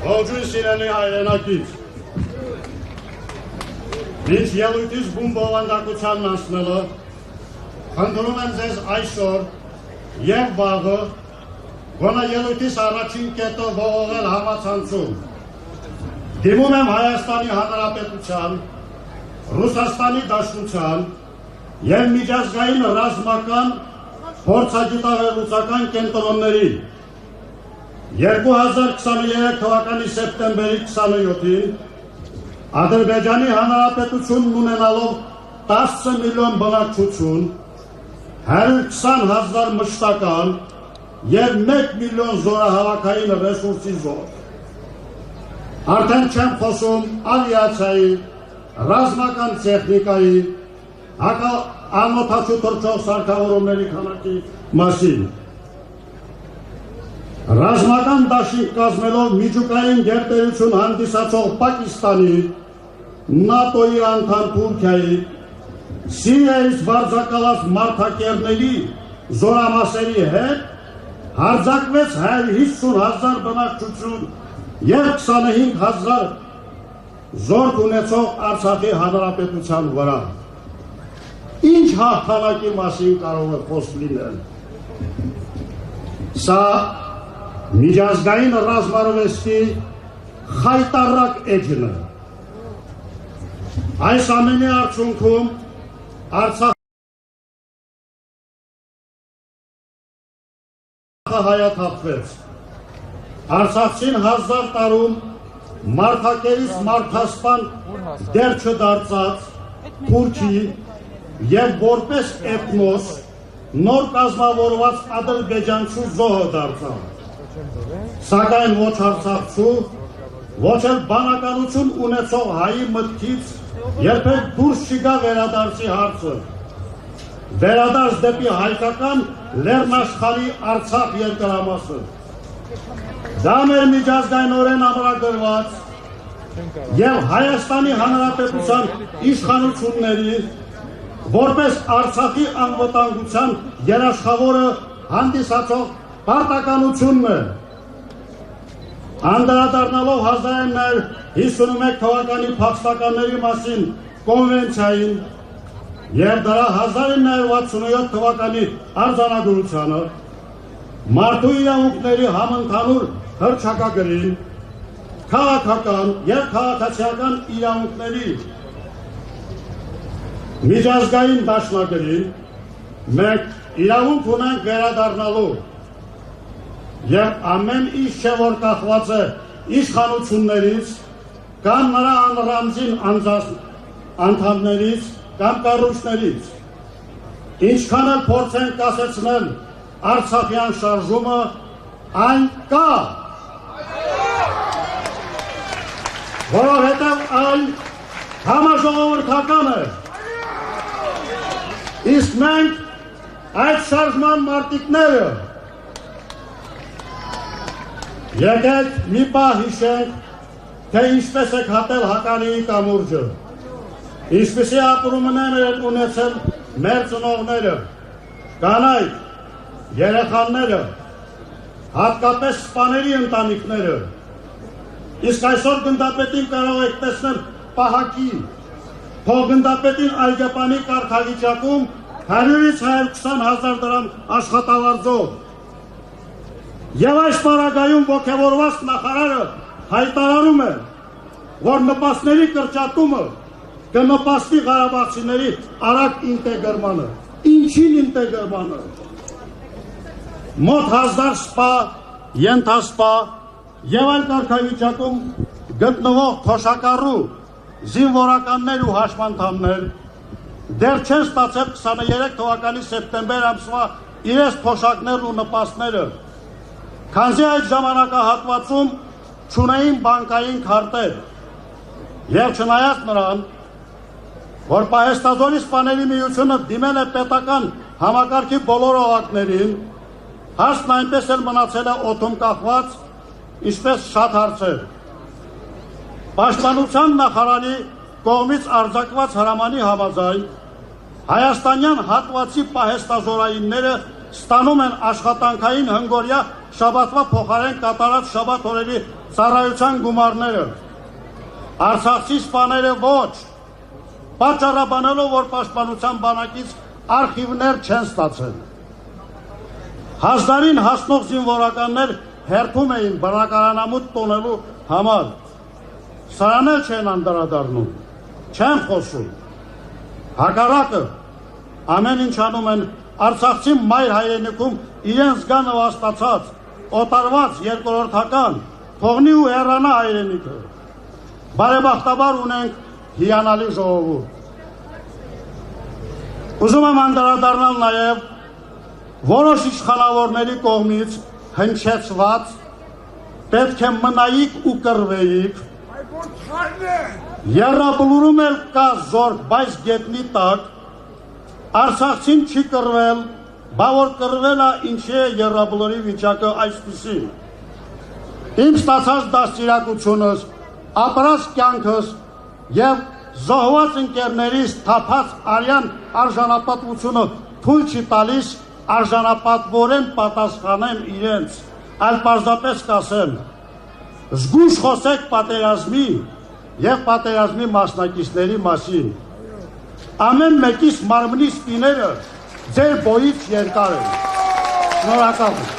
Ողջույն սիրելի հայրենակից, մինչ ելույթից բուն բովանդակությանն անցնելը, խնդրում եմ ձեզ այսօր և վաղը գոնե ելույթիս առաջին կետը ողողել համացանցում։ Դիմում եմ Հայաստանի Հանրապետության, Ռուսաստանի Դաշնության և միջազգային ռազմական փորձագիտահեղուցական կենտրոնների 2023 թվականի սեպտեմբերի 27-ին Ադրբեջանի Հանրապետությունն ունենալով 10 միլիոն բնակչություն, 120,000 մշտական և 1 միլիոն զորահավաքային ռեսուրսի զոր։ Արդեն չեմ խոսում ավիացիայի, ռազմական տեխնիկայի, անօդաչու թռչող սարքավորումների քանակի մասին։ Ռազմական դաշինք կազմելով միջուկային գերտերություն հանդիսացող Պակիստանի, ՆԱՏՕ-ի անդամ Թուրքիայի, Սիրիայից վարձակալած մարդակերների զորամասերի հետ հարձակվեց 150,000 բնակչություն և 25,000 զորք ունեցող Արցախի Հանրապետության վրա։ Ինչ հաղթանակի մասին կարող է խոսք լինել։ Սա միջազգային ռազմարվեստի խայտառակ էջն է։ Այս ամենի արդյունքում Արցախը հայաթափվեց։ Արցախցին 1000 տարում մարդակերից մարդասպան դեր չդարձած Թուրքի և որպես էթնոս նոր կազմավորված ադրբեջանցու զոհը դարձավ։ Սակայն ոչ արցախցու, ոչ էլ բանականություն ունեցող հայի մտքից երբեք դուրս չգա վերադարձի հարցը։ Վերադարձ դեպի հայկական լեռնաշխարհի Արցախ երկրամասը։ Դա մեր միջազգայնորեն ամրագրված և Հայաստանի Հանրապետության իշխանությունների որպես Արցախի անվտանգության երաշխավորը հանդիսացող պարտականությունն է։ Անդրադառնալով 1951 թվականի փախստականների մասին կոնվենցիային և դրա 1967 թվականի արձանագրությանը, մարդու իրավունքների համընդհանուր հռչակագրին, քաղաքական և քաղաքացիական իրավունքների միջազգային դաշնագրին, մենք իրավունք ունենք վերադառնալու և ամեն ինչ չէ, որ կախված է իշխանություններից կամ նրա անձին անդամներից կամ կառույցներից։ Ինչքան էլ փորձեն կասեցնել Արցախյան շարժումը, այն կա, որովհետև այն համաժողովրդական է։ Իսկ մենք այդ շարժման մարտիկները եկեք մի պահ հիշենք, թե ինչպես եք հատել հականիի կամուրջը, ինչպիսի ապրումներ են ունեցել մեր ծնողները, կանայք, երեխաները, հատկապես սպաների ընտանիքները։ Իսկ այսօր գնդապետին կարող եք տեսնել պահակի, թող գնդապետին այգեպանի կարգավիճակում 100-ից 120,000 դրամ աշխատավարձով։ Եվ այս պարագայում ոգևորված նախարարը հայտարարում է, որ նպաստների կրճատումը կնպաստի ղարաբաղցիների արագ ինտեգրմանը։ Ինչին ինտեգրմանը։ Մոտ 1000 սպա, ենթասպա և այլ կարգավիճակում գտնվող թոշակառու զինվորականներ ու հաշմանդամներ դեռ չեն ստացել 23 թվականի սեպտեմբեր ամսվա իրենց փոշակներն ու նպաստները, քանզի այդ ժամանակահատվածում չունեին բանկային քարտեր և չնայած նրան, որ Պահեստազորի սպաների միությունը դիմել է պետական համակարգի բոլոր օղակներին, հարցն այնպես էլ մնացել է օդում կախված, ինչպես շատ հարցեր։ Պաշտպանության նախարարի կողմից արձակված հրամանի համաձայն Հայաստանյան հատվածի պահեստազորայինները ստանում են աշխատանքային հնգորյա շաբաթվա փոխարեն կատարած շաբաթ օրերի ծառայության գումարները։ Արցախցի սպաները ոչ, պատճառաբանելով, որ պաշտպանության բանակից արխիվներ չեն ստացել։ Հազարին հասնող զինվորականներ հերթում էին բնակարանամուտ տոնելու համար։ Սրան էլ չեն անդրադառնում, չեն խոսում։ Հակառակը ամեն ինչ անում են Արցախցի մայր հայրենիքում իրենց զգա նվաստացած, օտարված երկրորդական, թողնի ու հեռանա հայրենիքը։ Բարեբախտաբար ունենք հիանալի ժողովուրդ։ Ուզում եմ անդրադառնալ նաև որոշ իշխանավորների կողմից հնչեցված պետք է մնայիք ու կռվեիք։ Եռաբլուրում էլ կա զորք, բայց գետնի տակ, Արցախցին չի կռվել, բա որ կռվել է ինչի է եռաբլուրի վիճակը այսպիսին։ Իմ ստացած դաստիարակությունս, ապրած կյանքս և զոհված ընկերներիս թափած արյան արժանապատվությունը թույլ չի տալիս արժանապատվորեն պատասխանեմ իրենց, այլ պարզապես կասեմ, զգույշ խոսեք պատերազմի և պատերազմի մասնակիցների մասին։ Ամեն մեկիս մարմնի սպիները ձեր բոյից երկար են։ Շնորհակալ եմ։